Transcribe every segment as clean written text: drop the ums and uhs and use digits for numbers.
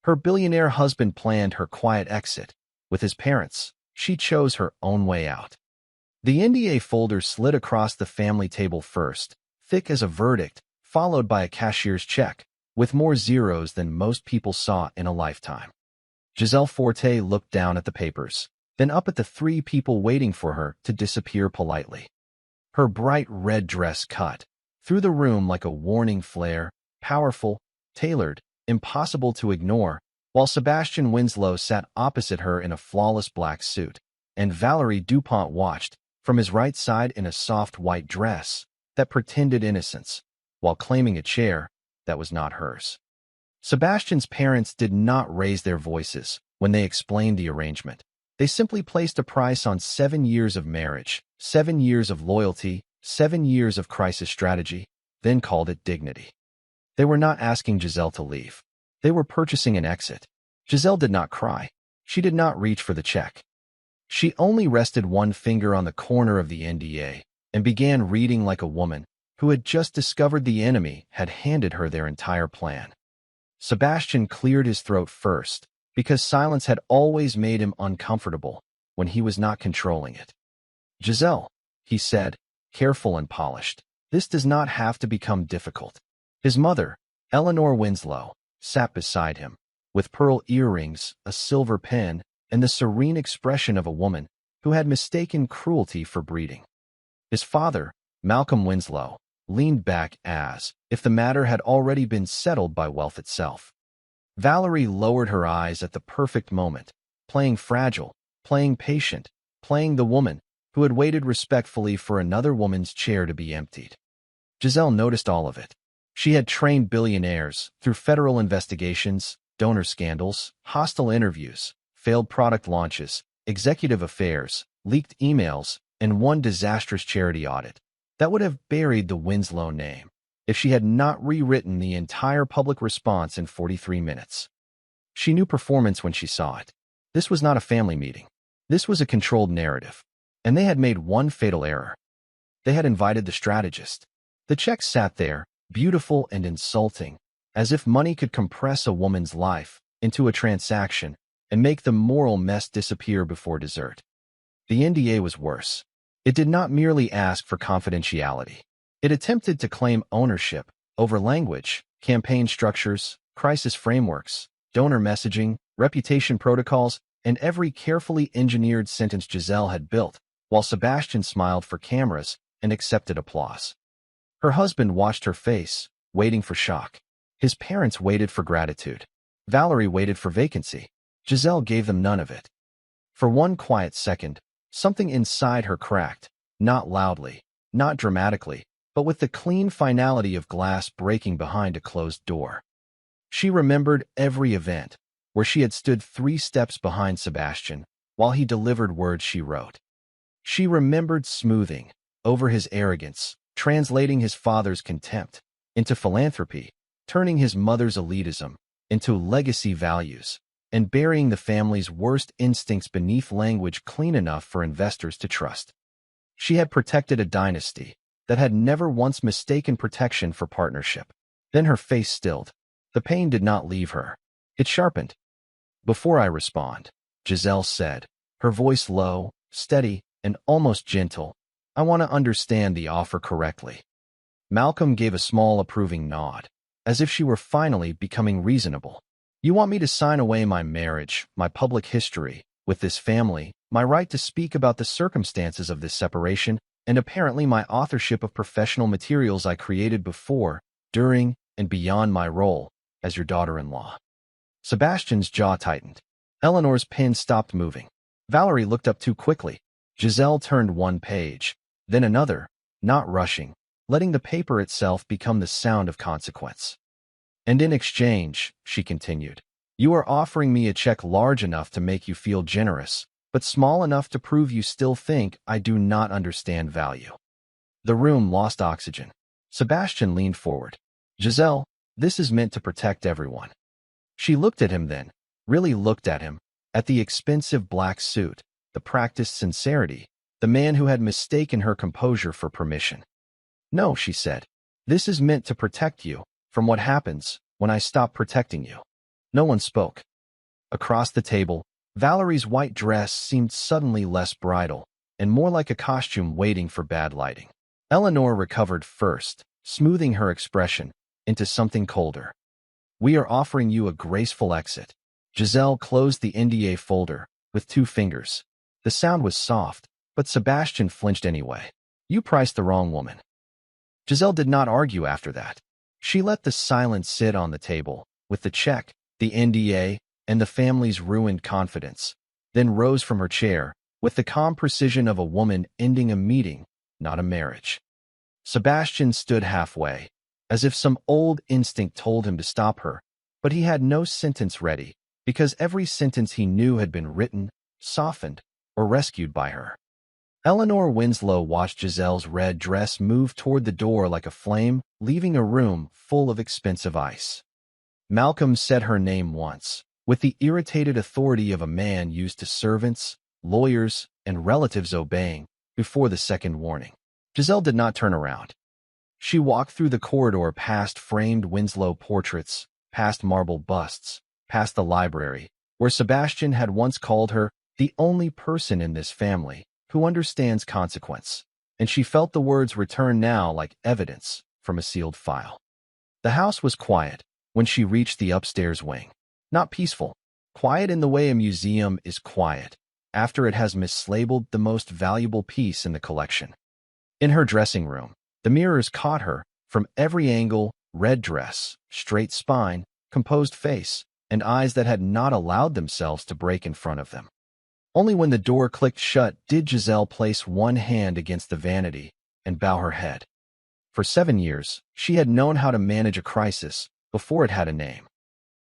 Her billionaire husband planned her quiet exit. With his parents, she chose her own way out. The NDA folder slid across the family table first, thick as a verdict, followed by a cashier's check, with more zeros than most people saw in a lifetime. Giselle Forte looked down at the papers, then up at the three people waiting for her to disappear politely. Her bright red dress cut through the room like a warning flare, powerful, tailored, impossible to ignore, while Sebastian Winslow sat opposite her in a flawless black suit, and Valerie Dupont watched from his right side in a soft white dress that pretended innocence, while claiming a chair that was not hers. Sebastian's parents did not raise their voices when they explained the arrangement. They simply placed a price on 7 years of marriage, 7 years of loyalty, 7 years of crisis strategy, then called it dignity. They were not asking Giselle to leave. They were purchasing an exit. Giselle did not cry. She did not reach for the check. She only rested one finger on the corner of the NDA and began reading like a woman who had just discovered the enemy had handed her their entire plan. Sebastian cleared his throat first, because silence had always made him uncomfortable when he was not controlling it. "Giselle," he said, careful and polished, "this does not have to become difficult." His mother, Eleanor Winslow, sat beside him, with pearl earrings, a silver pen, and the serene expression of a woman who had mistaken cruelty for breeding. His father, Malcolm Winslow, leaned back as if the matter had already been settled by wealth itself. Valerie lowered her eyes at the perfect moment, playing fragile, playing patient, playing the woman who had waited respectfully for another woman's chair to be emptied. Giselle noticed all of it. She had trained billionaires through federal investigations, donor scandals, hostile interviews, failed product launches, executive affairs, leaked emails, and one disastrous charity audit that would have buried the Winslow name if she had not rewritten the entire public response in 43 minutes. She knew performance when she saw it. This was not a family meeting. This was a controlled narrative. And they had made one fatal error. They had invited the strategist. The check sat there, beautiful and insulting, as if money could compress a woman's life into a transaction and make the moral mess disappear before dessert. The NDA was worse. It did not merely ask for confidentiality. It attempted to claim ownership over language, campaign structures, crisis frameworks, donor messaging, reputation protocols, and every carefully engineered sentence Giselle had built, while Sebastian smiled for cameras and accepted applause. Her husband watched her face, waiting for shock. His parents waited for gratitude. Valerie waited for vacancy. Giselle gave them none of it. For one quiet second, something inside her cracked, not loudly, not dramatically, but with the clean finality of glass breaking behind a closed door. She remembered every event where she had stood 3 steps behind Sebastian while he delivered words she wrote. She remembered smoothing over his arrogance, translating his father's contempt into philanthropy, turning his mother's elitism into legacy values, and burying the family's worst instincts beneath language clean enough for investors to trust. She had protected a dynasty that had never once mistaken protection for partnership. Then her face stilled. The pain did not leave her. It sharpened. "Before I respond," Giselle said, her voice low, steady, and almost gentle, "I want to understand the offer correctly." Malcolm gave a small approving nod, as if she were finally becoming reasonable. "You want me to sign away my marriage, my public history, with this family, my right to speak about the circumstances of this separation, and apparently my authorship of professional materials I created before, during, and beyond my role as your daughter-in-law." Sebastian's jaw tightened. Eleanor's pen stopped moving. Valerie looked up too quickly. Giselle turned one page, then another, not rushing, letting the paper itself become the sound of consequence. "And in exchange," she continued, "you are offering me a check large enough to make you feel generous, but small enough to prove you still think I do not understand value." The room lost oxygen. Sebastian leaned forward. "Giselle, this is meant to protect everyone." She looked at him then, really looked at him, at the expensive black suit, the practiced sincerity, the man who had mistaken her composure for permission. "No," she said, "this is meant to protect you from what happens when I stop protecting you." No one spoke. Across the table, Valerie's white dress seemed suddenly less bridal and more like a costume waiting for bad lighting. Eleanor recovered first, smoothing her expression into something colder. We are offering you a graceful exit. Giselle closed the NDA folder with 2 fingers. The sound was soft, but Sebastian flinched anyway. You priced the wrong woman. Giselle did not argue after that. She let the silence sit on the table, with the check, the NDA, and the family's ruined confidence, then rose from her chair, with the calm precision of a woman ending a meeting, not a marriage. Sebastian stood halfway, as if some old instinct told him to stop her, but he had no sentence ready, because every sentence he knew had been written, softened, or rescued by her. Eleanor Winslow watched Giselle's red dress move toward the door like a flame, leaving a room full of expensive ice. Malcolm said her name once, with the irritated authority of a man used to servants, lawyers, and relatives obeying, before the second warning. Giselle did not turn around. She walked through the corridor past framed Winslow portraits, past marble busts, past the library, where Sebastian had once called her the only person in this family who understands consequence, and she felt the words return now like evidence from a sealed file. The house was quiet when she reached the upstairs wing. Not peaceful, quiet in the way a museum is quiet after it has mislabeled the most valuable piece in the collection. In her dressing room, the mirrors caught her from every angle: red dress, straight spine, composed face, and eyes that had not allowed themselves to break in front of them. Only when the door clicked shut did Giselle place one hand against the vanity and bow her head. For 7 years, she had known how to manage a crisis before it had a name.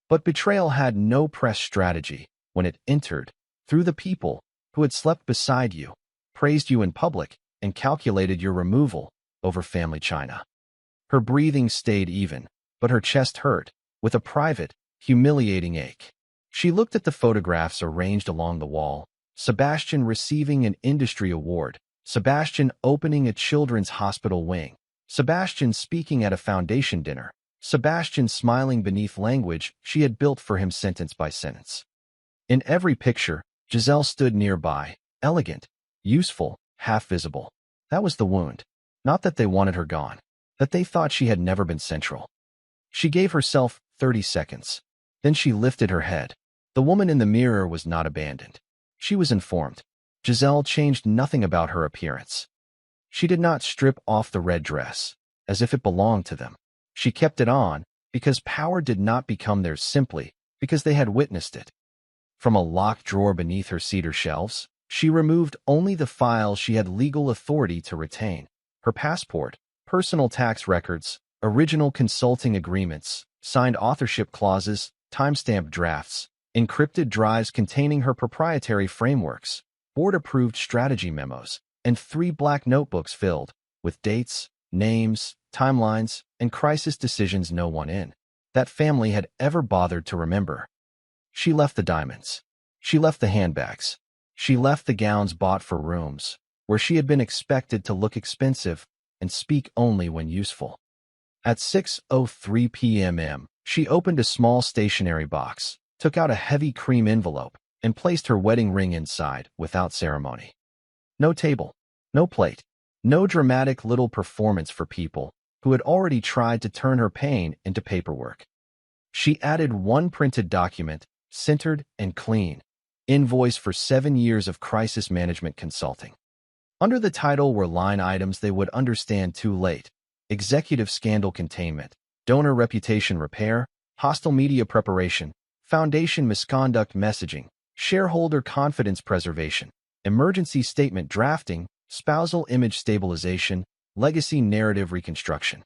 But betrayal had no press strategy when it entered through the people who had slept beside you, praised you in public, and calculated your removal over family china. Her breathing stayed even, but her chest hurt, with a private, humiliating ache. She looked at the photographs arranged along the wall: Sebastian receiving an industry award, Sebastian opening a children's hospital wing, Sebastian speaking at a foundation dinner, Sebastian smiling beneath language she had built for him sentence by sentence. In every picture, Giselle stood nearby, elegant, useful, half visible. That was the wound. Not that they wanted her gone, that they thought she had never been central. She gave herself 30 seconds. Then she lifted her head. The woman in the mirror was not abandoned. She was informed. Giselle changed nothing about her appearance. She did not strip off the red dress, as if it belonged to them. She kept it on, because power did not become theirs simply because they had witnessed it. From a locked drawer beneath her cedar shelves, she removed only the files she had legal authority to retain: her passport, personal tax records, original consulting agreements, signed authorship clauses, timestamped drafts, encrypted drives containing her proprietary frameworks, board-approved strategy memos, and 3 black notebooks filled with dates, names, timelines, and crisis decisions no one in that family had ever bothered to remember. She left the diamonds. She left the handbags. She left the gowns bought for rooms, where she had been expected to look expensive and speak only when useful. At 6:03 p.m., she opened a small stationery box, took out a heavy cream envelope, and placed her wedding ring inside without ceremony. No table, no plate, no dramatic little performance for people who had already tried to turn her pain into paperwork. She added one printed document, centered and clean: invoice for 7 years of crisis management consulting. Under the title were line items they would understand too late: executive scandal containment, donor reputation repair, hostile media preparation, foundation misconduct messaging, shareholder confidence preservation, emergency statement drafting, spousal image stabilization, legacy narrative reconstruction.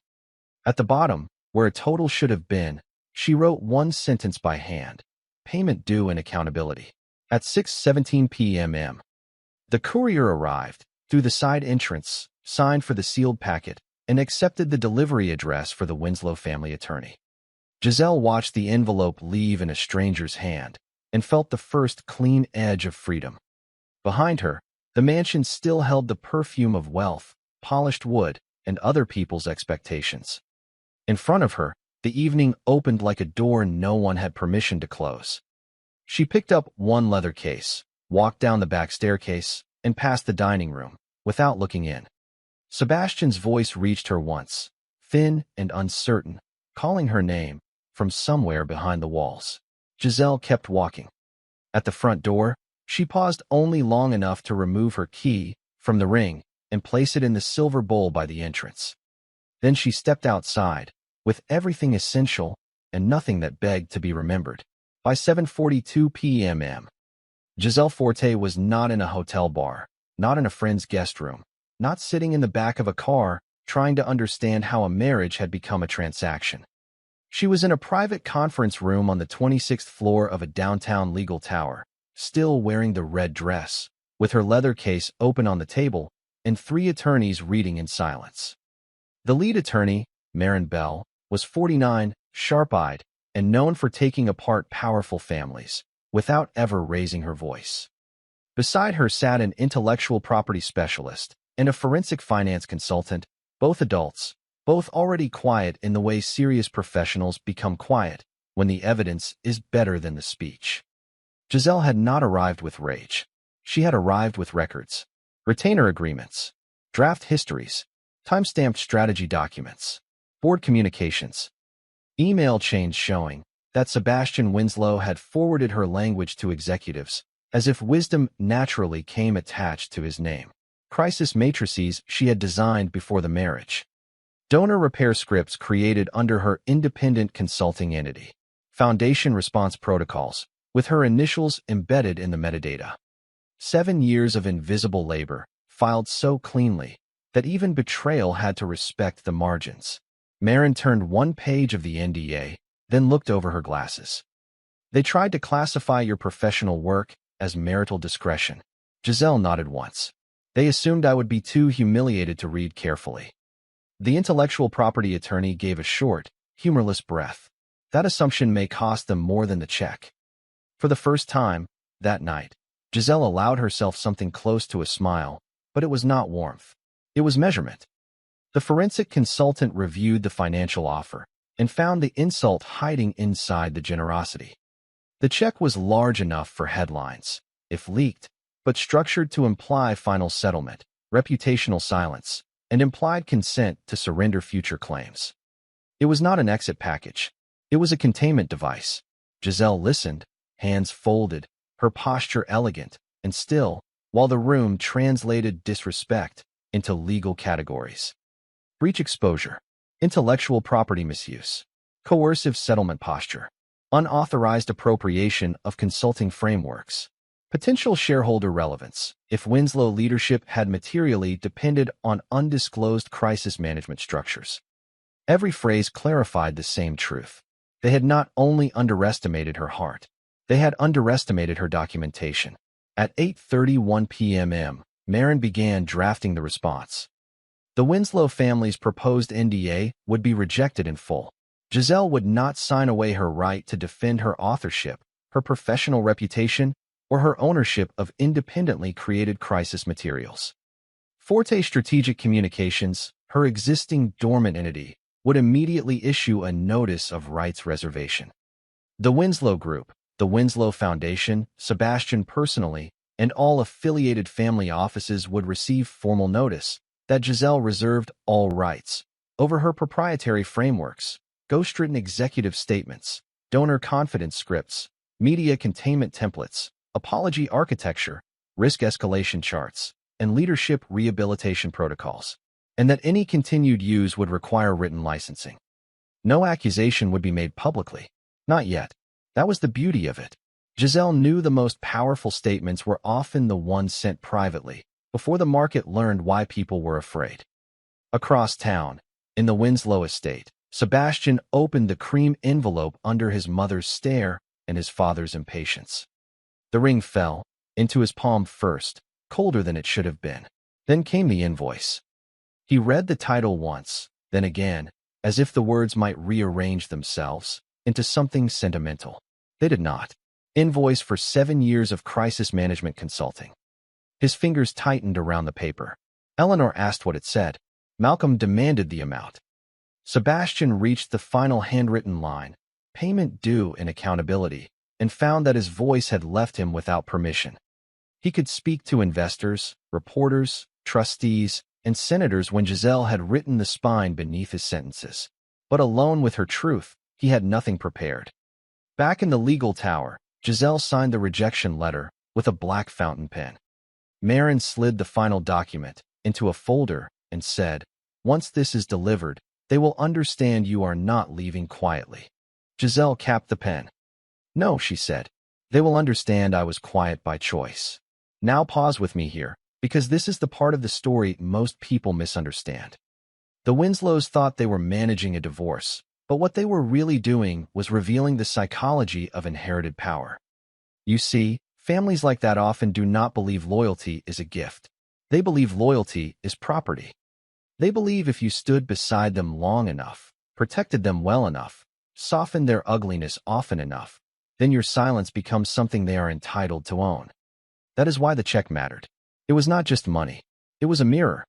At the bottom, where a total should have been, she wrote one sentence by hand: payment due and accountability. At 6:17 p.m., the courier arrived through the side entrance, signed for the sealed packet, and accepted the delivery address for the Winslow family attorney. Giselle watched the envelope leave in a stranger's hand and felt the first clean edge of freedom. Behind her, the mansion still held the perfume of wealth, polished wood, and other people's expectations. In front of her, The evening opened like a door no one had permission to close. She picked up one leather case, walked down the back staircase, and past the dining room, without looking in. Sebastian's voice reached her once, thin and uncertain, calling her name from somewhere behind the walls. Giselle kept walking. At the front door, she paused only long enough to remove her key from the ring and place it in the silver bowl by the entrance. Then she stepped outside, with everything essential and nothing that begged to be remembered. By 7:42 p.m. Giselle Forte was not in a hotel bar, not in a friend's guest room, not sitting in the back of a car trying to understand how a marriage had become a transaction. She was in a private conference room on the 26th floor of a downtown legal tower, still wearing the red dress, with her leather case open on the table and 3 attorneys reading in silence. The lead attorney, Marin Bell, was 49, sharp-eyed, and known for taking apart powerful families, without ever raising her voice. Beside her sat an intellectual property specialist and a forensic finance consultant, both adults, both already quiet in the way serious professionals become quiet when the evidence is better than the speech. Giselle had not arrived with rage. She had arrived with records, retainer agreements, draft histories, time-stamped strategy documents, board communications, email chains showing that Sebastian Winslow had forwarded her language to executives, as if wisdom naturally came attached to his name. Crisis matrices she had designed before the marriage. Donor repair scripts created under her independent consulting entity. Foundation response protocols, with her initials embedded in the metadata. 7 years of invisible labor, filed so cleanly that even Betrayal had to respect the margins. Marin turned one page of the NDA, then looked over her glasses. They tried to classify your professional work as marital discretion. Giselle nodded once. They assumed I would be too humiliated to read carefully. The intellectual property attorney gave a short, humorless breath. That assumption may cost them more than the check. For the first time, that night, Giselle allowed herself something close to a smile, but it was not warmth. It was measurement. The forensic consultant reviewed the financial offer and found the insult hiding inside the generosity. The check was large enough for headlines, if leaked, but structured to imply final settlement, reputational silence, and implied consent to surrender future claims. It was not an exit package. It was a containment device. Giselle listened, hands folded, her posture elegant and still, while the room translated disrespect into legal categories. Breach exposure, intellectual property misuse, coercive settlement posture, unauthorized appropriation of consulting frameworks, potential shareholder relevance, if Winslow leadership had materially depended on undisclosed crisis management structures. Every phrase clarified the same truth. They had not only underestimated her heart, they had underestimated her documentation. At 8:31 p.m., Marin began drafting the response. The Winslow family's proposed NDA would be rejected in full. Giselle would not sign away her right to defend her authorship, her professional reputation, or her ownership of independently created crisis materials. Forte Strategic Communications, her existing dormant entity, would immediately issue a notice of rights reservation. The Winslow Group, the Winslow Foundation, Sebastian personally, and all affiliated family offices would receive formal notice that Giselle reserved all rights over her proprietary frameworks, ghostwritten executive statements, donor confidence scripts, media containment templates, apology architecture, risk escalation charts, and leadership rehabilitation protocols, and that any continued use would require written licensing. No accusation would be made publicly. Not yet. That was the beauty of it. Giselle knew the most powerful statements were often the ones sent privately, before the market learned why people were afraid. Across town, in the Winslow estate, Sebastian opened the cream envelope under his mother's stare and his father's impatience. The ring fell into his palm first, colder than it should have been. Then came the invoice. He read the title once, then again, as if the words might rearrange themselves into something sentimental. They did not. Invoice for 7 years of crisis management consulting. His fingers tightened around the paper. Eleanor asked what it said. Malcolm demanded the amount. Sebastian reached the final handwritten line, payment due and accountability, and found that his voice had left him without permission. He could speak to investors, reporters, trustees, and senators when Giselle had written the spine beneath his sentences. But alone with her truth, he had nothing prepared. Back in the legal tower, Giselle signed the rejection letter with a black fountain pen. Marin slid the final document into a folder and said, "Once this is delivered, they will understand you are not leaving quietly." Giselle capped the pen. "No," she said. "They will understand I was quiet by choice." Now pause with me here, because this is the part of the story most people misunderstand. The Winslows thought they were managing a divorce, but what they were really doing was revealing the psychology of inherited power. You see, families like that often do not believe loyalty is a gift. They believe loyalty is property. They believe if you stood beside them long enough, protected them well enough, softened their ugliness often enough, then your silence becomes something they are entitled to own. That is why the check mattered. It was not just money. It was a mirror.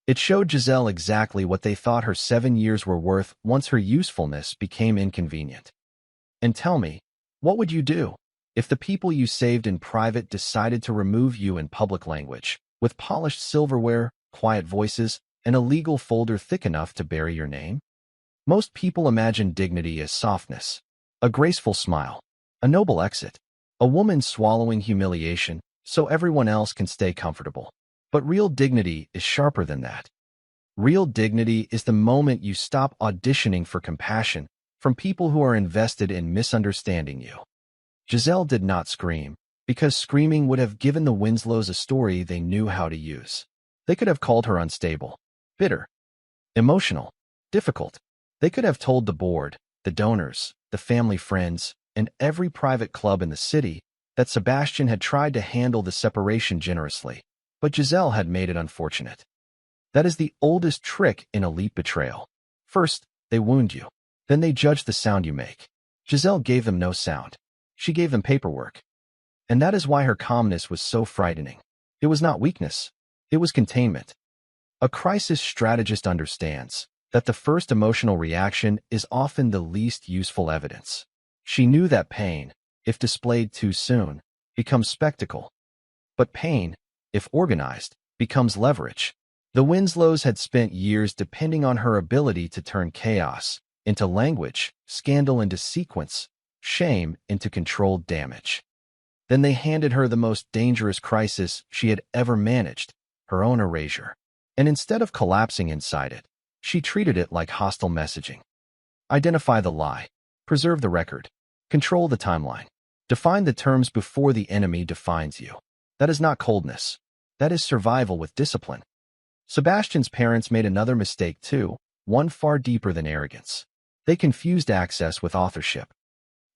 It showed Giselle exactly what they thought her 7 years were worth once her usefulness became inconvenient. And tell me, what would you do if the people you saved in private decided to remove you in public language, with polished silverware, quiet voices, and a legal folder thick enough to bury your name? Most people imagine dignity as softness, a graceful smile, a noble exit, a woman swallowing humiliation so everyone else can stay comfortable. But real dignity is sharper than that. Real dignity is the moment you stop auditioning for compassion from people who are invested in misunderstanding you. Giselle did not scream, because screaming would have given the Winslows a story they knew how to use. They could have called her unstable, bitter, emotional, difficult. They could have told the board, the donors, the family friends, and every private club in the city that Sebastian had tried to handle the separation generously, but Giselle had made it unfortunate. That is the oldest trick in elite betrayal. First, they wound you. Then they judge the sound you make. Giselle gave them no sound. She gave them paperwork. And that is why her calmness was so frightening. It was not weakness. It was containment. A crisis strategist understands that the first emotional reaction is often the least useful evidence. She knew that pain, if displayed too soon, becomes spectacle. But pain, if organized, becomes leverage. The Winslows had spent years depending on her ability to turn chaos into language, scandal into sequence, shame into controlled damage. Then they handed her the most dangerous crisis she had ever managed, her own erasure. And instead of collapsing inside it, she treated it like hostile messaging. Identify the lie, preserve the record, control the timeline, define the terms before the enemy defines you. That is not coldness. That is survival with discipline. Sebastian's parents made another mistake too, one far deeper than arrogance. They confused access with authorship.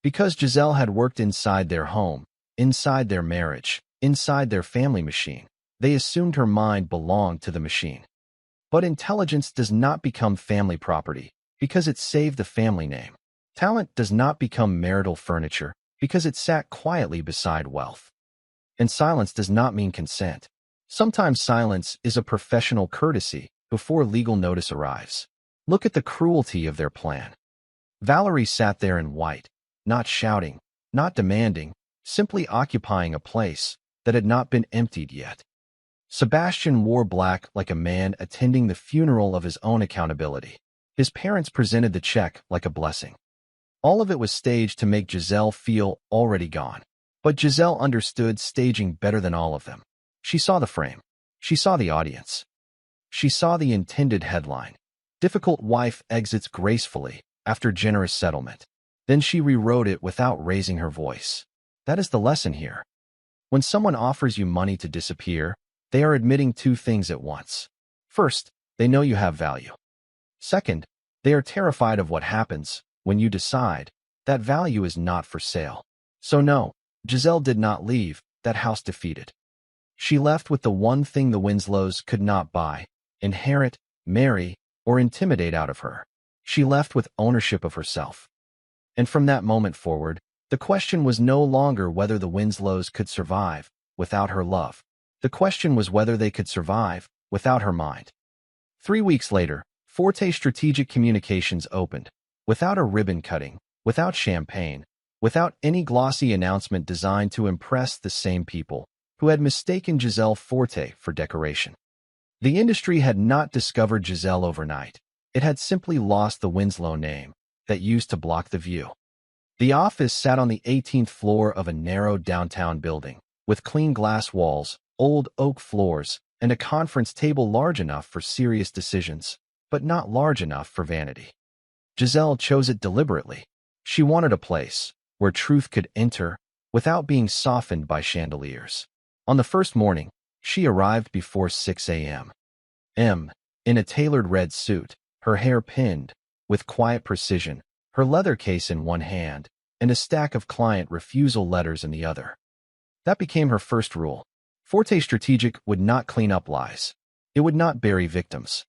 Because Giselle had worked inside their home, inside their marriage, inside their family machine, they assumed her mind belonged to the machine. But intelligence does not become family property because it saved the family name. Talent does not become marital furniture because it sat quietly beside wealth. And silence does not mean consent. Sometimes silence is a professional courtesy before legal notice arrives. Look at the cruelty of their plan. Valerie sat there in white, not shouting, not demanding, simply occupying a place that had not been emptied yet. Sebastian wore black like a man attending the funeral of his own accountability. His parents presented the check like a blessing. All of it was staged to make Giselle feel already gone. But Giselle understood staging better than all of them. She saw the frame. She saw the audience. She saw the intended headline. Difficult wife exits gracefully after generous settlement. Then she rewrote it without raising her voice. That is the lesson here. When someone offers you money to disappear, they are admitting two things at once. First, they know you have value. Second, they are terrified of what happens when you decide that value is not for sale. So no, Giselle did not leave that house defeated. She left with the one thing the Winslows could not buy, inherit, marry, or intimidate out of her. She left with ownership of herself. And from that moment forward, the question was no longer whether the Winslows could survive without her love. The question was whether they could survive without her mind. 3 weeks later, Forte Strategic Communications opened, without a ribbon cutting, without champagne, without any glossy announcement designed to impress the same people who had mistaken Giselle Forte for decoration. The industry had not discovered Giselle overnight. It had simply lost the Winslow name that used to block the view. The office sat on the 18th floor of a narrow downtown building, with clean glass walls, old oak floors, and a conference table large enough for serious decisions, but not large enough for vanity. Giselle chose it deliberately. She wanted a place where truth could enter without being softened by chandeliers. On the first morning, she arrived before 6 a.m. In a tailored red suit, her hair pinned, with quiet precision, her leather case in one hand, and a stack of client refusal letters in the other. That became her first rule. Forte Strategic would not clean up lies. It would not bury victims.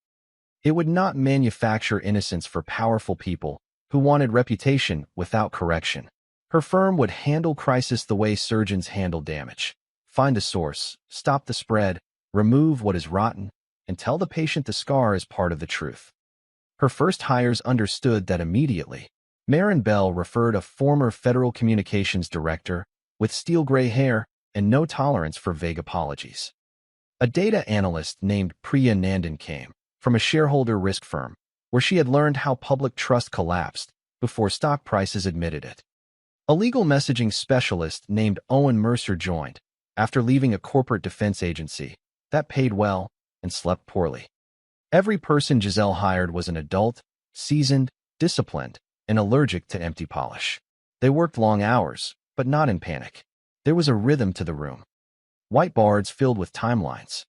It would not manufacture innocence for powerful people who wanted reputation without correction. Her firm would handle crisis the way surgeons handle damage. Find the source, stop the spread, remove what is rotten, and tell the patient the scar is part of the truth. Her first hires understood that immediately. Marin Bell referred a former Federal Communications director with steel gray hair and no tolerance for vague apologies. A data analyst named Priya Nandan came from a shareholder risk firm where she had learned how public trust collapsed before stock prices admitted it. A legal messaging specialist named Owen Mercer joined after leaving a corporate defense agency that paid well and slept poorly. Every person Giselle hired was an adult, seasoned, disciplined, and allergic to empty polish. They worked long hours, but not in panic. There was a rhythm to the room. Whiteboards filled with timelines.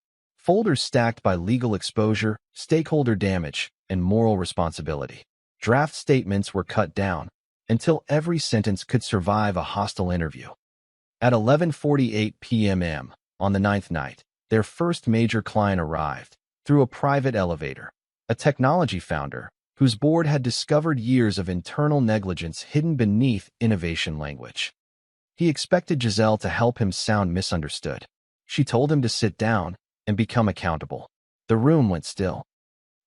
Folders stacked by legal exposure, stakeholder damage, and moral responsibility. Draft statements were cut down until every sentence could survive a hostile interview. At 11:48 p.m. on the ninth night, their first major client arrived through a private elevator, a technology founder whose board had discovered years of internal negligence hidden beneath innovation language. He expected Giselle to help him sound misunderstood. She told him to sit down and become accountable. The room went still.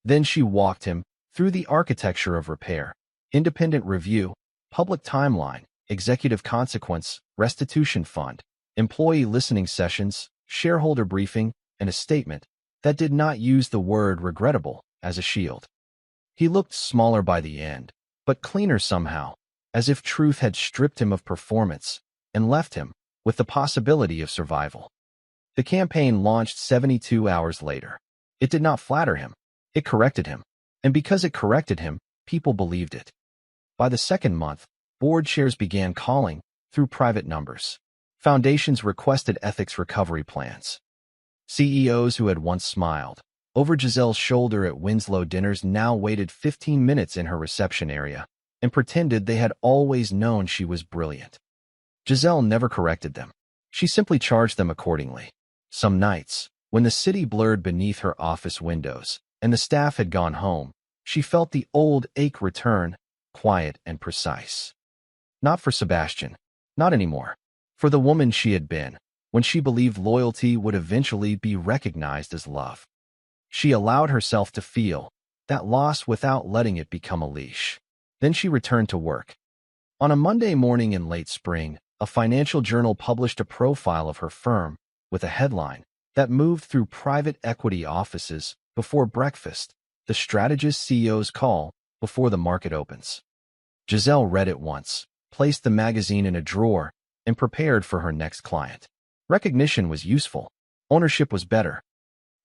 Then she walked him through the architecture of repair, independent review, public timeline, executive consequence, restitution fund, employee listening sessions, shareholder briefing, and a statement that did not use the word regrettable as a shield. He looked smaller by the end, but cleaner somehow, as if truth had stripped him of performance and left him with the possibility of survival. The campaign launched 72 hours later. It did not flatter him. It corrected him. And because it corrected him, people believed it. By the second month, board chairs began calling through private numbers. Foundations requested ethics recovery plans. CEOs who had once smiled over Giselle's shoulder at Winslow dinners now waited 15 minutes in her reception area and pretended they had always known she was brilliant. Giselle never corrected them. She simply charged them accordingly. Some nights, when the city blurred beneath her office windows and the staff had gone home, she felt the old ache return, quiet and precise. Not for Sebastian, not anymore. For the woman she had been, when she believed loyalty would eventually be recognized as love. She allowed herself to feel that loss without letting it become a leash. Then she returned to work. On a Monday morning in late spring, a financial journal published a profile of her firm with a headline that moved through private equity offices before breakfast, the strategist CEO's call before the market opens. Giselle read it once, placed the magazine in a drawer, and prepared for her next client. Recognition was useful. Ownership was better.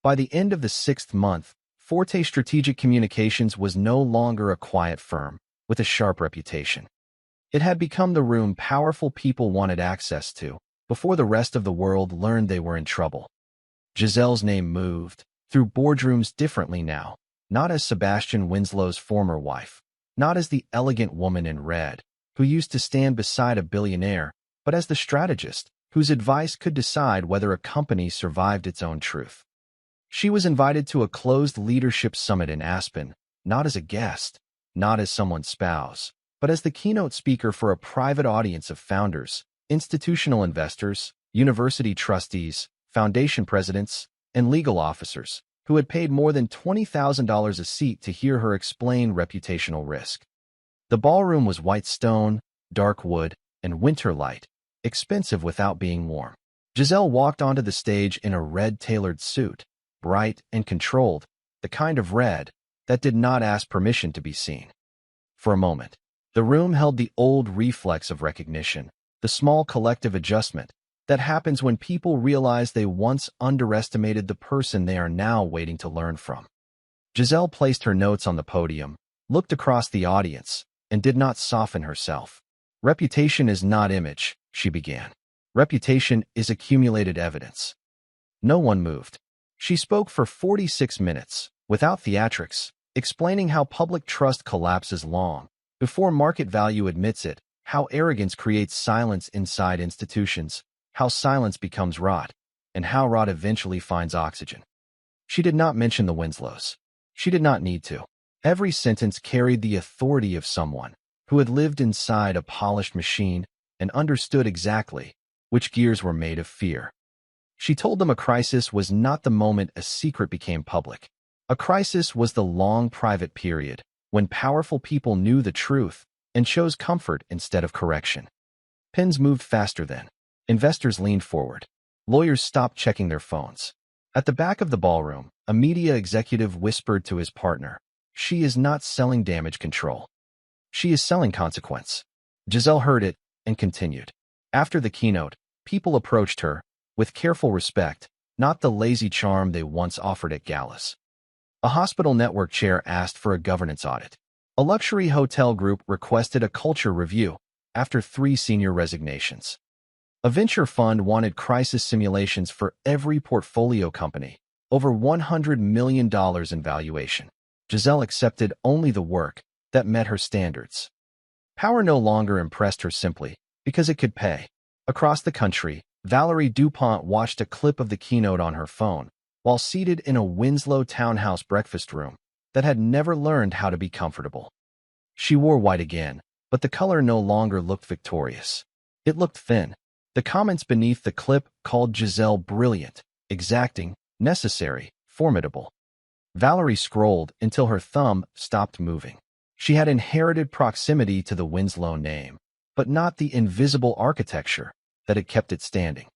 By the end of the 6th month, Forte Strategic Communications was no longer a quiet firm with a sharp reputation. It had become the room powerful people wanted access to before the rest of the world learned they were in trouble. Giselle's name moved through boardrooms differently now, not as Sebastian Winslow's former wife, not as the elegant woman in red who used to stand beside a billionaire, but as the strategist whose advice could decide whether a company survived its own truth. She was invited to a closed leadership summit in Aspen, not as a guest, not as someone's spouse, but as the keynote speaker for a private audience of founders, institutional investors, university trustees, foundation presidents, and legal officers who had paid more than $20,000 a seat to hear her explain reputational risk. The ballroom was white stone, dark wood, and winter light, expensive without being warm. Giselle walked onto the stage in a red tailored suit, bright and controlled, the kind of red that did not ask permission to be seen. For a moment, the room held the old reflex of recognition, the small collective adjustment that happens when people realize they once underestimated the person they are now waiting to learn from. Giselle placed her notes on the podium, looked across the audience, and did not soften herself. Reputation is not image, she began. Reputation is accumulated evidence. No one moved. She spoke for 46 minutes, without theatrics, explaining how public trust collapses long before market value admits it, how arrogance creates silence inside institutions, how silence becomes rot, and how rot eventually finds oxygen. She did not mention the Winslows. She did not need to. Every sentence carried the authority of someone who had lived inside a polished machine and understood exactly which gears were made of fear. She told them a crisis was not the moment a secret became public. A crisis was the long private period when powerful people knew the truth and chose comfort instead of correction. Pens moved faster then. Investors leaned forward. Lawyers stopped checking their phones. At the back of the ballroom, a media executive whispered to his partner, "She is not selling damage control. She is selling consequence." Giselle heard it and continued. After the keynote, people approached her with careful respect, not the lazy charm they once offered at galas. A hospital network chair asked for a governance audit. A luxury hotel group requested a culture review after 3 senior resignations. A venture fund wanted crisis simulations for every portfolio company, over $100 million in valuation. Giselle accepted only the work that met her standards. Power no longer impressed her simply because it could pay. Across the country, Valerie DuPont watched a clip of the keynote on her phone while seated in a Winslow townhouse breakfast room that had never learned how to be comfortable. She wore white again, but the color no longer looked victorious. It looked thin. The comments beneath the clip called Giselle brilliant, exacting, necessary, formidable. Valerie scrolled until her thumb stopped moving. She had inherited proximity to the Winslow name, but not the invisible architecture that had kept it standing.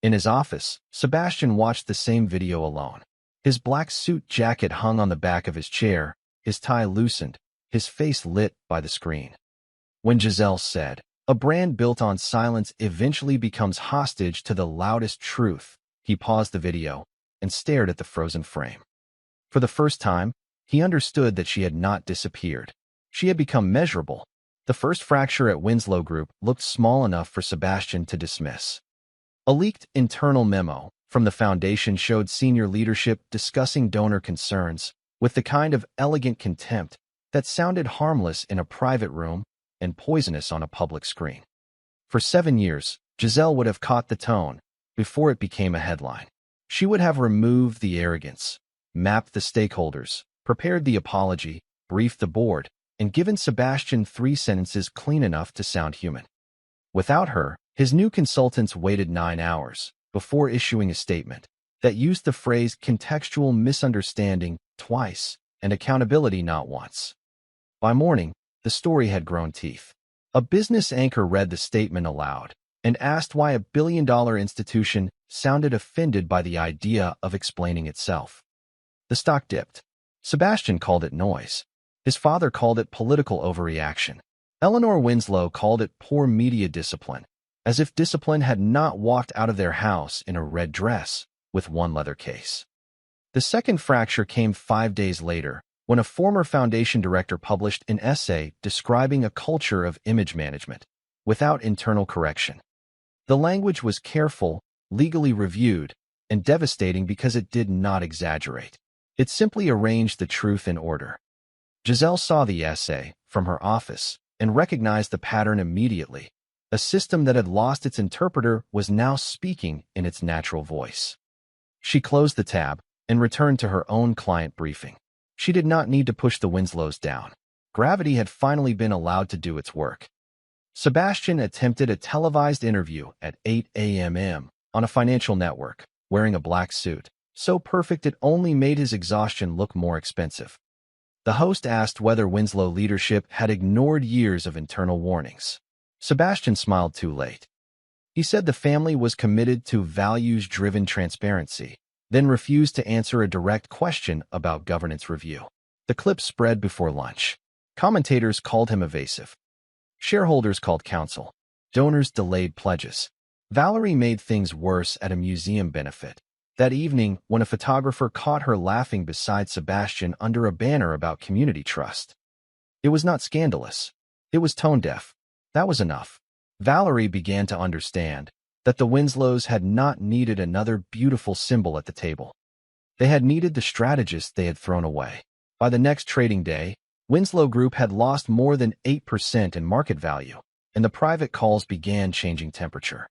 In his office, Sebastian watched the same video alone. His black suit jacket hung on the back of his chair, his tie loosened, his face lit by the screen. When Giselle said, "A brand built on silence eventually becomes hostage to the loudest truth," he paused the video and stared at the frozen frame. For the first time, he understood that she had not disappeared. She had become measurable. The first fracture at Winslow Group looked small enough for Sebastian to dismiss. A leaked internal memo from the foundation showed senior leadership discussing donor concerns with the kind of elegant contempt that sounded harmless in a private room and poisonous on a public screen. For 7 years, Giselle would have caught the tone before it became a headline. She would have removed the arrogance, mapped the stakeholders, prepared the apology, briefed the board, and given Sebastian 3 sentences clean enough to sound human. Without her, his new consultants waited 9 hours before issuing a statement that used the phrase contextual misunderstanding twice and accountability not once. By morning, the story had grown teeth. A business anchor read the statement aloud and asked why a billion-dollar institution sounded offended by the idea of explaining itself. The stock dipped. Sebastian called it noise. His father called it political overreaction. Eleanor Winslow called it poor media discipline, as if discipline had not walked out of their house in a red dress with 1 leather case. The second fracture came 5 days later, when a former foundation director published an essay describing a culture of image management, without internal correction. The language was careful, legally reviewed, and devastating because it did not exaggerate. It simply arranged the truth in order. Giselle saw the essay from her office and recognized the pattern immediately. A system that had lost its interpreter was now speaking in its natural voice. She closed the tab and returned to her own client briefing. She did not need to push the Winslows down. Gravity had finally been allowed to do its work. Sebastian attempted a televised interview at 8 a.m. on a financial network, wearing a black suit. so perfect it only made his exhaustion look more expensive. The host asked whether Winslow leadership had ignored years of internal warnings. Sebastian smiled too late. He said the family was committed to values-driven transparency, then refused to answer a direct question about governance review. The clip spread before lunch. Commentators called him evasive. Shareholders called counsel. Donors delayed pledges. Valerie made things worse at a museum benefit. That evening, when a photographer caught her laughing beside Sebastian under a banner about community trust. It was not scandalous. It was tone-deaf. That was enough. Valerie began to understand that the Winslows had not needed another beautiful symbol at the table. They had needed the strategist they had thrown away. By the next trading day, Winslow Group had lost more than 8% in market value, and the private calls began changing temperature.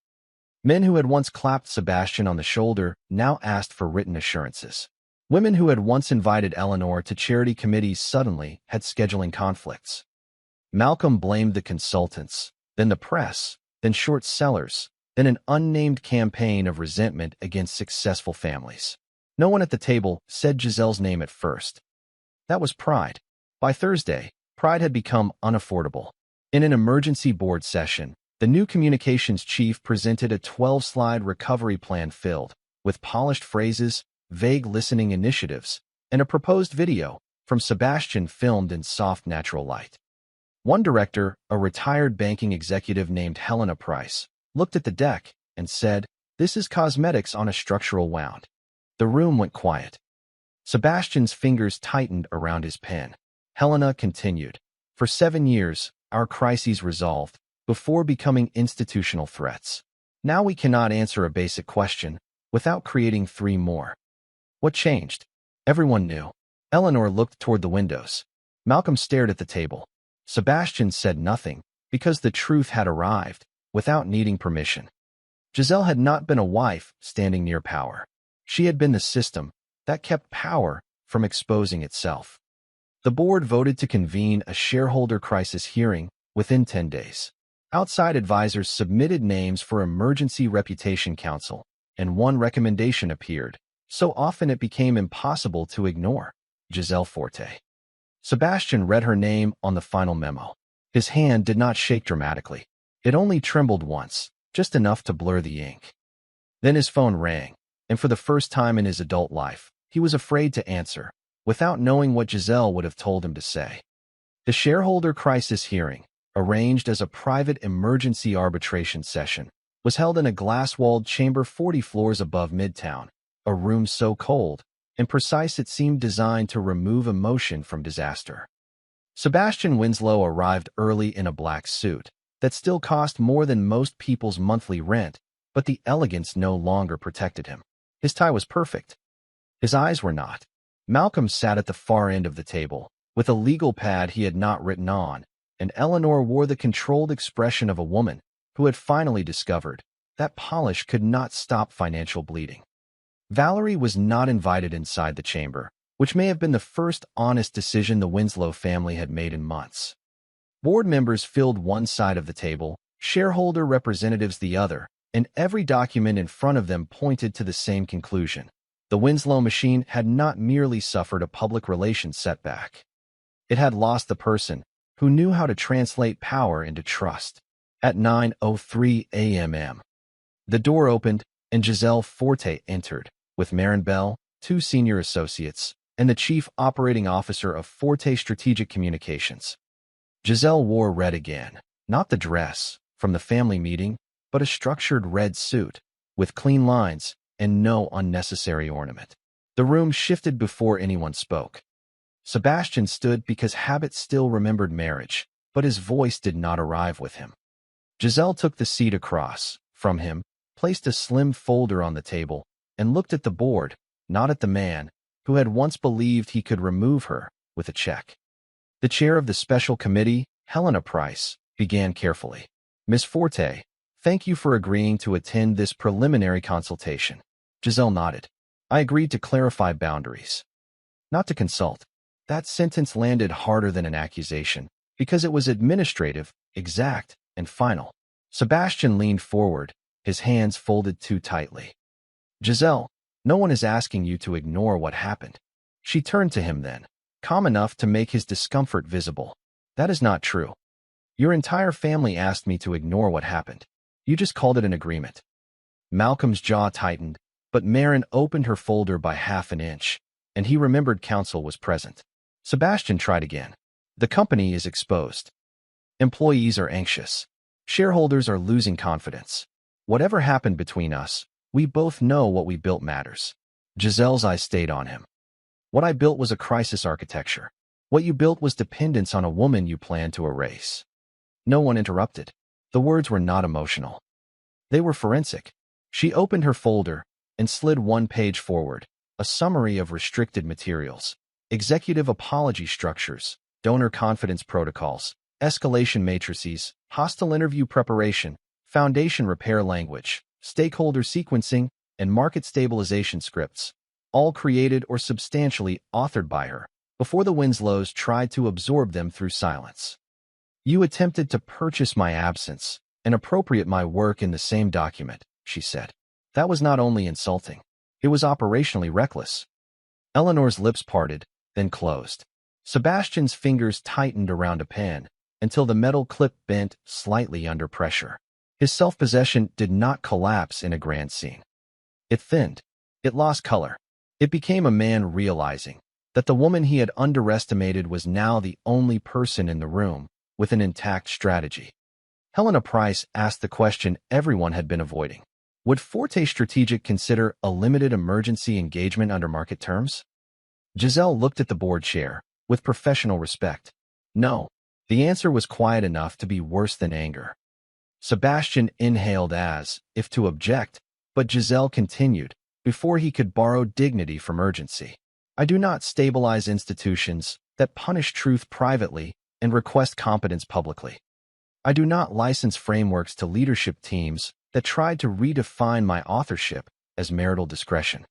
Men who had once clapped Sebastian on the shoulder now asked for written assurances. Women who had once invited Eleanor to charity committees suddenly had scheduling conflicts. Malcolm blamed the consultants, then the press, then short sellers, then an unnamed campaign of resentment against successful families. No one at the table said Giselle's name at first. That was pride. By Thursday, pride had become unaffordable. In an emergency board session, the new communications chief presented a 12-slide recovery plan filled with polished phrases, vague listening initiatives, and a proposed video from Sebastian filmed in soft natural light. One director, a retired banking executive named Helena Price, looked at the deck and said, "This is cosmetics on a structural wound." The room went quiet. Sebastian's fingers tightened around his pen. Helena continued, "For 7 years, our crises resolved before becoming institutional threats. Now we cannot answer a basic question without creating 3 more. What changed? Everyone knew. Eleanor looked toward the windows. Malcolm stared at the table. Sebastian said nothing because the truth had arrived without needing permission. Giselle had not been a wife standing near power. She had been the system that kept power from exposing itself. The board voted to convene a shareholder crisis hearing within 10 days. Outside advisors submitted names for emergency reputation counsel, and one recommendation appeared. So often it became impossible to ignore. Giselle Forte. Sebastian read her name on the final memo. His hand did not shake dramatically. It only trembled once, just enough to blur the ink. Then his phone rang, and for the first time in his adult life, he was afraid to answer, without knowing what Giselle would have told him to say. The shareholder crisis hearing, arranged as a private emergency arbitration session, was held in a glass-walled chamber 40 floors above Midtown, a room so cold and precise it seemed designed to remove emotion from disaster. Sebastian Winslow arrived early in a black suit that still cost more than most people's monthly rent, but the elegance no longer protected him. His tie was perfect. His eyes were not. Malcolm sat at the far end of the table, with a legal pad he had not written on, and Eleanor wore the controlled expression of a woman who had finally discovered that polish could not stop financial bleeding. Valerie was not invited inside the chamber, which may have been the first honest decision the Winslow family had made in months. Board members filled one side of the table, shareholder representatives the other, and every document in front of them pointed to the same conclusion. The Winslow machine had not merely suffered a public relations setback. It had lost the person who knew how to translate power into trust. At 9:03 a.m., the door opened and Giselle Forte entered, with Marin Bell, 2 senior associates, and the chief operating officer of Forte Strategic Communications. Giselle wore red again, not the dress from the family meeting, but a structured red suit, with clean lines and no unnecessary ornament. The room shifted before anyone spoke. Sebastian stood because habit still remembered marriage, but his voice did not arrive with him. Giselle took the seat across from him, placed a slim folder on the table, and looked at the board, not at the man who had once believed he could remove her with a check. The chair of the special committee, Helena Price, began carefully. "Miss Forte, thank you for agreeing to attend this preliminary consultation." Giselle nodded. "I agreed to clarify boundaries, not to consult." That sentence landed harder than an accusation, because it was administrative, exact, and final. Sebastian leaned forward, his hands folded too tightly. "Giselle, No one is asking you to ignore what happened. She turned to him then, calm enough to make his discomfort visible. That is not true. Your entire family asked me to ignore what happened. You just called it an agreement. Malcolm's jaw tightened, but Marin opened her folder by half an inch, and he remembered counsel was present. Sebastian tried again. The company is exposed. Employees are anxious. Shareholders are losing confidence. Whatever happened between us, we both know what we built matters. Giselle's eyes stayed on him. What I built was a crisis architecture. What you built was dependence on a woman you planned to erase. No one interrupted. The words were not emotional. They were forensic. She opened her folder and slid one page forward, a summary of restricted materials, executive apology structures, donor confidence protocols, escalation matrices, hostile interview preparation, foundation repair language, stakeholder sequencing, and market stabilization scripts, all created or substantially authored by her, before the Winslows tried to absorb them through silence. You attempted to purchase my absence and appropriate my work in the same document, she said. That was not only insulting, it was operationally reckless. Eleanor's lips parted, then closed. Sebastian's fingers tightened around a pen until the metal clip bent slightly under pressure. His self-possession did not collapse in a grand scene. It thinned. It lost color. It became a man realizing that the woman he had underestimated was now the only person in the room with an intact strategy. Helena Price asked the question everyone had been avoiding. Would Forte Strategic consider a limited emergency engagement under market terms? Giselle looked at the board chair with professional respect. No. The answer was quiet enough to be worse than anger. Sebastian inhaled as if to object, but Giselle continued, before he could borrow dignity from urgency. I do not stabilize institutions that punish truth privately and request competence publicly. I do not license frameworks to leadership teams that tried to redefine my authorship as marital discretion.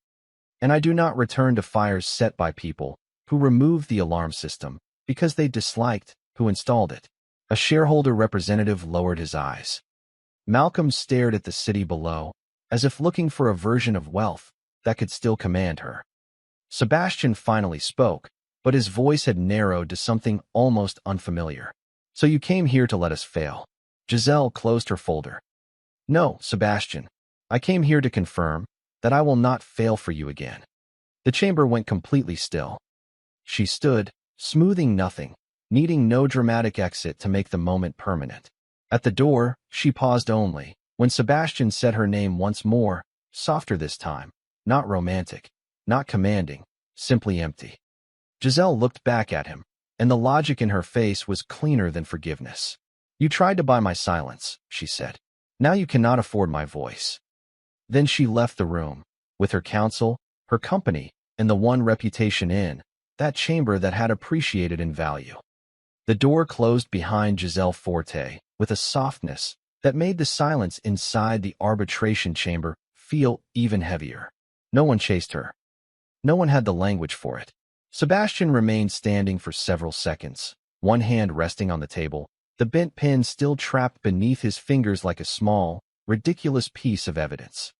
And I do not return to fires set by people who removed the alarm system because they disliked who installed it. A shareholder representative lowered his eyes. Malcolm stared at the city below, as if looking for a version of wealth that could still command her. Sebastian finally spoke, but his voice had narrowed to something almost unfamiliar. So you came here to let us fail. Giselle closed her folder. No, Sebastian. I came here to confirm that I will not fail for you again. The chamber went completely still. She stood, smoothing nothing, needing no dramatic exit to make the moment permanent. At the door, she paused only, when Sebastian said her name once more, softer this time, not romantic, not commanding, simply empty. Giselle looked back at him, and the logic in her face was cleaner than forgiveness. You tried to buy my silence, she said. Now you cannot afford my voice. Then she left the room, with her counsel, her company, and the one reputation in that chamber that had appreciated in value. The door closed behind Giselle Forte with a softness that made the silence inside the arbitration chamber feel even heavier. No one chased her. No one had the language for it. Sebastian remained standing for several seconds, one hand resting on the table, the bent pen still trapped beneath his fingers like a small, ridiculous piece of evidence.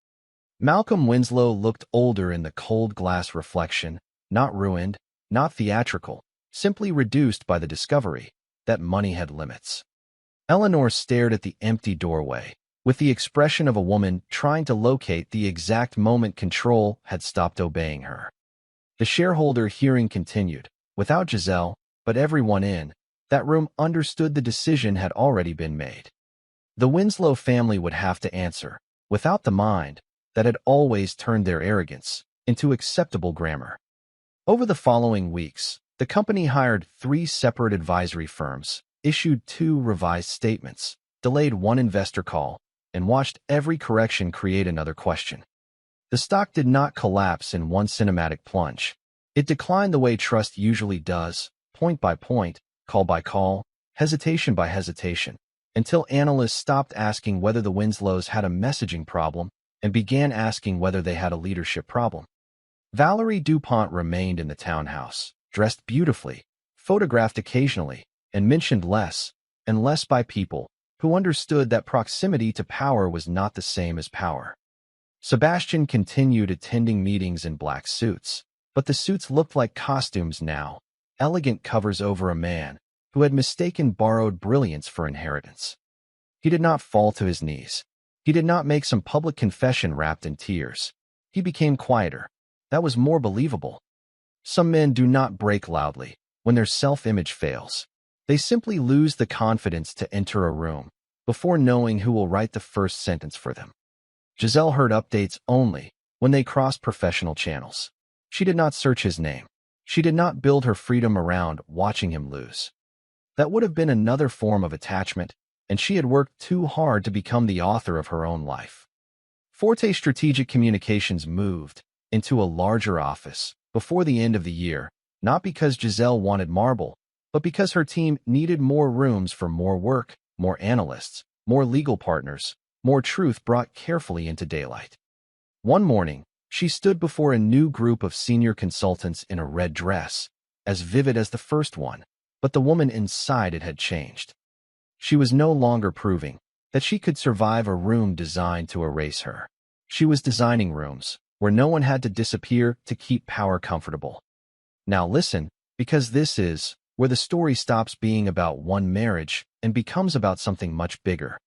Malcolm Winslow looked older in the cold glass reflection, not ruined, not theatrical, simply reduced by the discovery that money had limits. Eleanor stared at the empty doorway, with the expression of a woman trying to locate the exact moment control had stopped obeying her. The shareholder hearing continued, without Giselle, but everyone in that room understood the decision had already been made. The Winslow family would have to answer, without the mind that had always turned their arrogance into acceptable grammar. Over the following weeks, the company hired 3 separate advisory firms, issued 2 revised statements, delayed 1 investor call, and watched every correction create another question. The stock did not collapse in one cinematic plunge. It declined the way trust usually does, point by point, call by call, hesitation by hesitation, until analysts stopped asking whether the Winslows had a messaging problem and began asking whether they had a leadership problem. Valerie DuPont remained in the townhouse, dressed beautifully, photographed occasionally, and mentioned less and less by people who understood that proximity to power was not the same as power. Sebastian continued attending meetings in black suits, but the suits looked like costumes now, elegant covers over a man who had mistaken borrowed brilliance for inheritance. He did not fall to his knees. He did not make some public confession wrapped in tears. He became quieter. That was more believable. Some men do not break loudly when their self-image fails. They simply lose the confidence to enter a room before knowing who will write the first sentence for them. Giselle heard updates only when they crossed professional channels. She did not search his name. She did not build her freedom around watching him lose. That would have been another form of attachment, and she had worked too hard to become the author of her own life. Forte Strategic Communications moved into a larger office before the end of the year, not because Giselle wanted marble, but because her team needed more rooms for more work, more analysts, more legal partners, more truth brought carefully into daylight. One morning, she stood before a new group of senior consultants in a red dress, as vivid as the first one, but the woman inside it had changed. She was no longer proving that she could survive a room designed to erase her. She was designing rooms where no one had to disappear to keep power comfortable. Now listen, because this is where the story stops being about one marriage and becomes about something much bigger.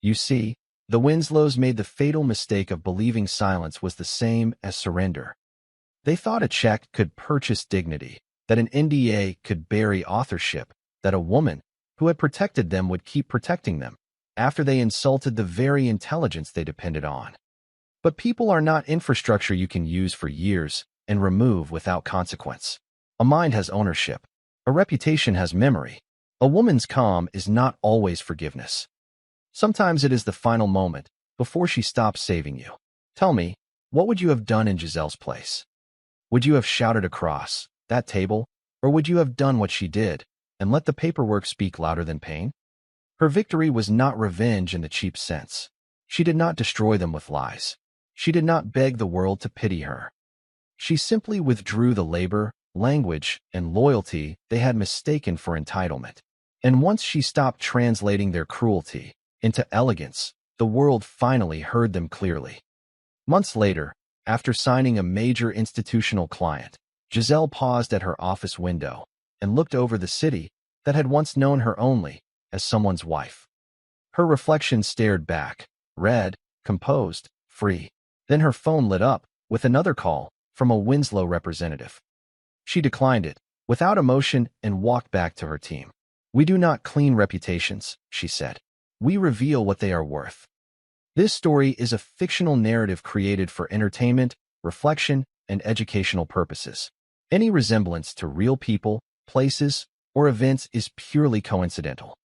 You see, the Winslows made the fatal mistake of believing silence was the same as surrender. They thought a check could purchase dignity, that an NDA could bury authorship, that a woman who had protected them would keep protecting them after they insulted the very intelligence they depended on. But people are not infrastructure you can use for years and remove without consequence. A mind has ownership. A reputation has memory. A woman's calm is not always forgiveness. Sometimes it is the final moment before she stops saving you. Tell me, what would you have done in Giselle's place? Would you have shouted across that table, or would you have done what she did and let the paperwork speak louder than pain? Her victory was not revenge in the cheap sense. She did not destroy them with lies. She did not beg the world to pity her. She simply withdrew the labor, language, and loyalty they had mistaken for entitlement. And once she stopped translating their cruelty into elegance, the world finally heard them clearly. Months later, after signing a major institutional client, Giselle paused at her office window and looked over the city that had once known her only as someone's wife. Her reflection stared back, red, composed, free. Then her phone lit up with another call from a Winslow representative. She declined it, without emotion, and walked back to her team. "We do not clean reputations," she said. "We reveal what they are worth." This story is a fictional narrative created for entertainment, reflection, and educational purposes. Any resemblance to real people, places, or events is purely coincidental.